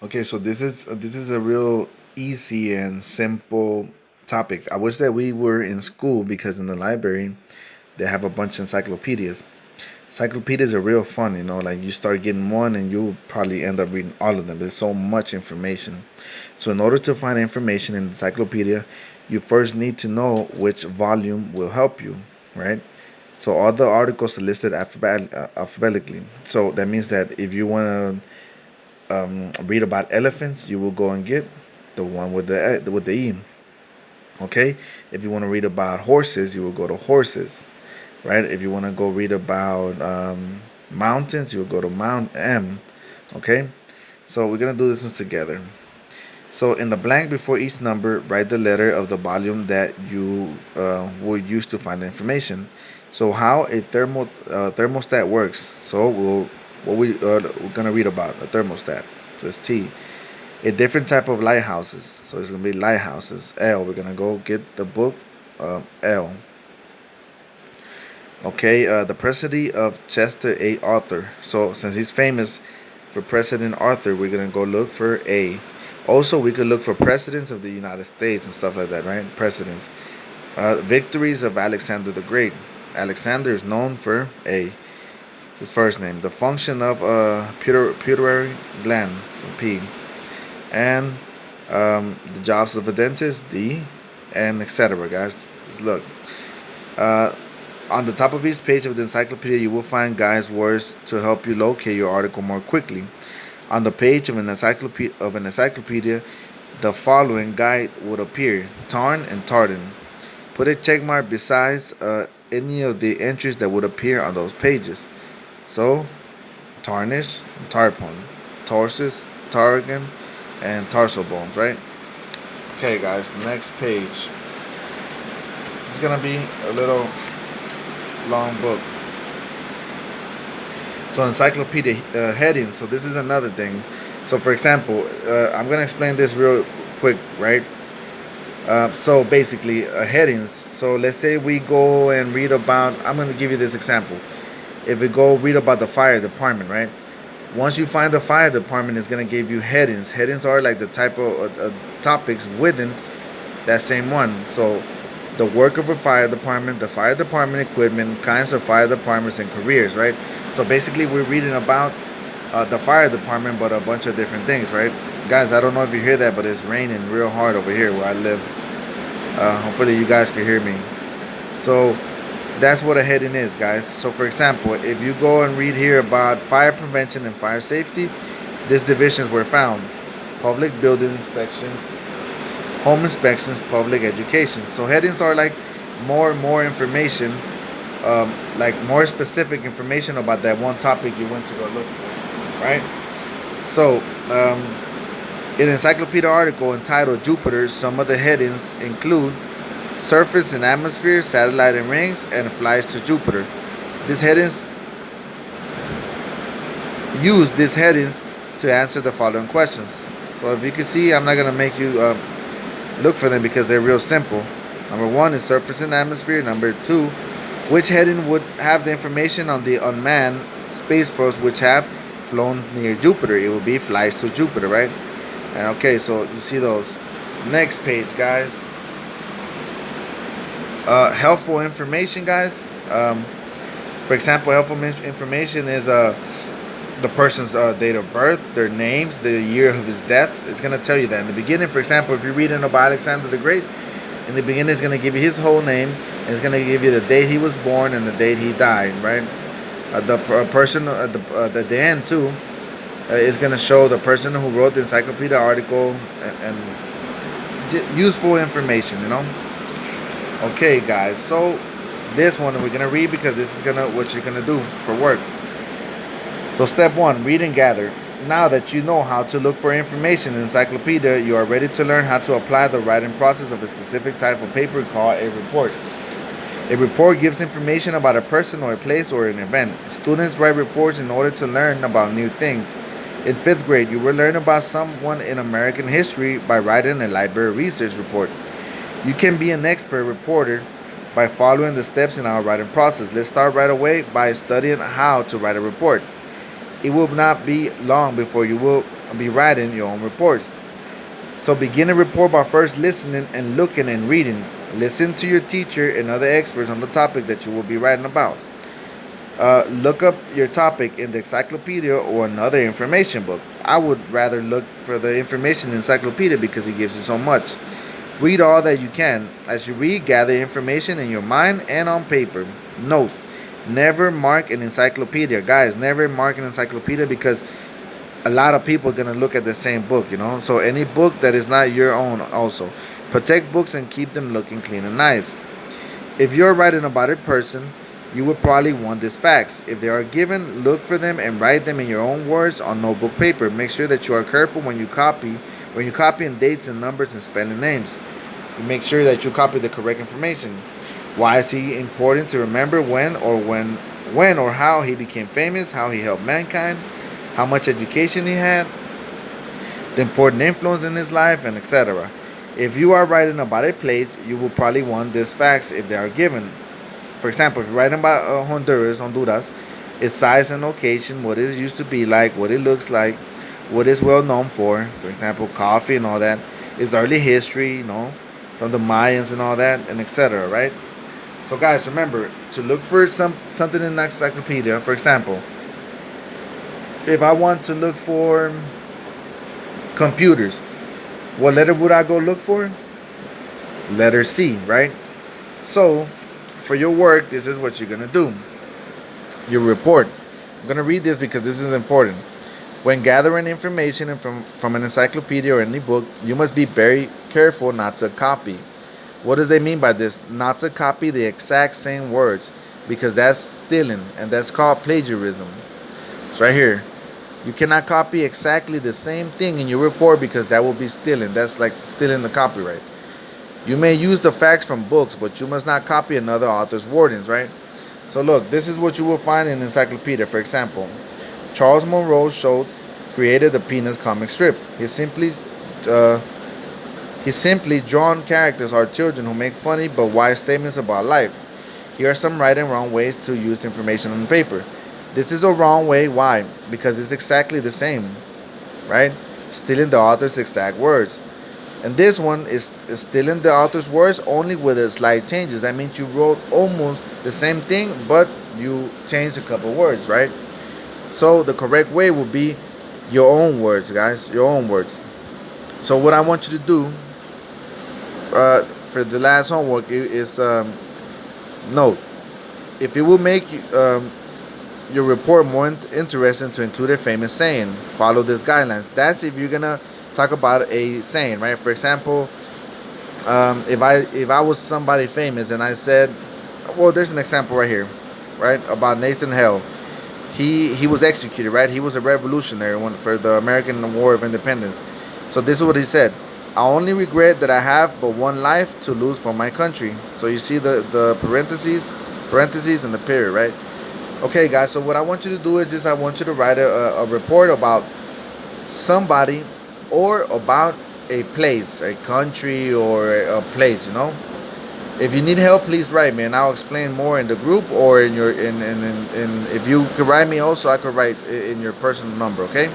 Okay, so this is a real easy and simple topic. I wish that we were in school because in the library they have a bunch of encyclopedias. Encyclopedias are real fun, like you start getting one and you'll probably end up reading all of them. There's so much information. So in order to find information in the encyclopedia, you first need to know which volume will help you, right? So all the articles are listed alphabetically. So that means that if you want to read about elephants, you will go and get the one with the E. Okay. If you want to read about horses, you will go to horses, right? If you want to go read about mountains, you will go to Mount M. Okay. So we're gonna do this one together. So in the blank before each number, write the letter of the volume that you will use to find the information. So how a thermostat works. So we're gonna read about a thermostat. So it's T. A different type of lighthouses. So it's gonna be lighthouses. L. We're gonna go get the book. L. Okay. The Presidency of Chester A. Arthur. So since he's famous for President Arthur, we're gonna go look for A. Also, we could look for presidents of the United States and stuff like that, right? Presidents. Victories of Alexander the Great. Alexander is known for A. His first name. The function of pituitary gland, so P. And the jobs of a dentist, D. And etc. Guys, just look. Uh, on the top of each page of the encyclopedia, you will find guys' words to help you locate your article more quickly. On the page of an encyclopedia, the following guide would appear: Tarn and Tartan. Put a check mark besides any of the entries that would appear on those pages. So, tarnish, tarpon, torsus, tarragon, and tarsal bones, right? Okay, guys, next page. This is gonna be a little long book. So encyclopedia headings. So this is another thing. So for example, I'm gonna explain this real quick, right? So basically, headings. So let's say we go and read about. I'm gonna give you this example. If we go read about the fire department, right? Once you find the fire department, it's gonna give you headings. Headings are like the type of topics within that same one. So the work of a fire department, the fire department equipment, kinds of fire departments, and careers, right? So basically, we're reading about the fire department, but a bunch of different things, right? Guys, I don't know if you hear that, but it's raining real hard over here where I live. Hopefully, you guys can hear me. So that's what a heading is, guys. So, for example, if you go and read here about fire prevention and fire safety, these divisions were found: public building inspections, home inspections, public education. So headings are like more information, like more specific information about that one topic you went to go look for, right? So in an encyclopedia article entitled Jupiter, some of the headings include surface and atmosphere, satellite and rings, and flies to Jupiter. These headings use these headings to answer the following questions. So if you can see, I'm not gonna make you look for them because they're real simple. Number one is surface and atmosphere. Number two, which heading would have the information on the unmanned spacecrafts which have flown near Jupiter? It will be flies to Jupiter, right? And okay, so you see those. Next page, guys. Helpful information, guys. For example, helpful information is the person's date of birth, their names, the year of his death. It's gonna tell you that in the beginning. For example, if you're reading about Alexander the Great, in the beginning it's gonna give you his whole name, and it's gonna give you the date he was born and the date he died. Right. Person at the end too is gonna show the person who wrote the encyclopedia article and useful information. Okay, guys. So this one we're gonna read because this is gonna what you're gonna do for work. So step one, read and gather. Now that you know how to look for information in the encyclopedia, you are ready to learn how to apply the writing process of a specific type of paper called a report. A report gives information about a person or a place or an event. Students write reports in order to learn about new things. In fifth grade, you will learn about someone in American history by writing a library research report. You can be an expert reporter by following the steps in our writing process. Let's start right away by studying how to write a report. It will not be long before you will be writing your own reports. So begin a report by first listening and looking and reading. Listen to your teacher and other experts on the topic that you will be writing about. Look up your topic in the encyclopedia or another information book. I would rather look for the information in the encyclopedia because it gives you so much. Read all that you can. As you read, gather information in your mind and on paper. Note, never mark an encyclopedia. Guys, never mark an encyclopedia because a lot of people are going to look at the same book. So any book that is not your own also. Protect books and keep them looking clean and nice. If you're writing about a person, you would probably want these facts. If they are given, look for them and write them in your own words on notebook paper. Make sure that you are careful when you copy in dates and numbers and spelling names. You make sure that you copy the correct information. Why is he important to remember when or how he became famous, how he helped mankind, how much education he had, the important influence in his life, and etc. If you are writing about a place, you will probably want these facts if they are given. For example, if you're writing about Honduras, its size and location, what it used to be like, what it looks like, what it's well known for example, coffee and all that, its early history, from the Mayans and all that, and etc. Right? So, guys, remember to look for something in the encyclopedia. For example, if I want to look for computers, what letter would I go look for? Letter C, right? So, for your work, this is what you're going to do. Your report. I'm going to read this because this is important. When gathering information from an encyclopedia or any book, you must be very careful not to copy. What does they mean by this? Not to copy the exact same words, because that's stealing, and that's called plagiarism. It's right here. You cannot copy exactly the same thing in your report because that will be stealing. That's like stealing the copyright. You may use the facts from books, but you must not copy another author's wordings, right? So look, this is what you will find in encyclopedia. For example, Charles Monroe Schultz created the Peanuts comic strip. His simply drawn characters are children who make funny but wise statements about life. Here are some right and wrong ways to use information on paper. This is a wrong way. Why? Because it's exactly the same, right? Stealing the author's exact words. And this one is stealing the author's words only with a slight changes. That means you wrote almost the same thing, but you changed a couple words, right? So the correct way will be your own words, guys. Your own words. So what I want you to do for the last homework is note. If it will make your report more interesting, to include a famous saying, follow these guidelines. That's if you're gonna talk about a saying, right? For example, if I was somebody famous and I said, well, there's an example right here, right, about Nathan Hale. He was executed, right? He was a revolutionary for the American War of Independence. So this is what he said: I only regret that I have but one life to lose for my country. So you see the parentheses and the period, right? Okay, guys. So what I want you to do is I want you to write a report about somebody or about a place, a country, or a place. If you need help, please write me, and I'll explain more in the group or in your in if you could write me also, I could write in your personal number. Okay.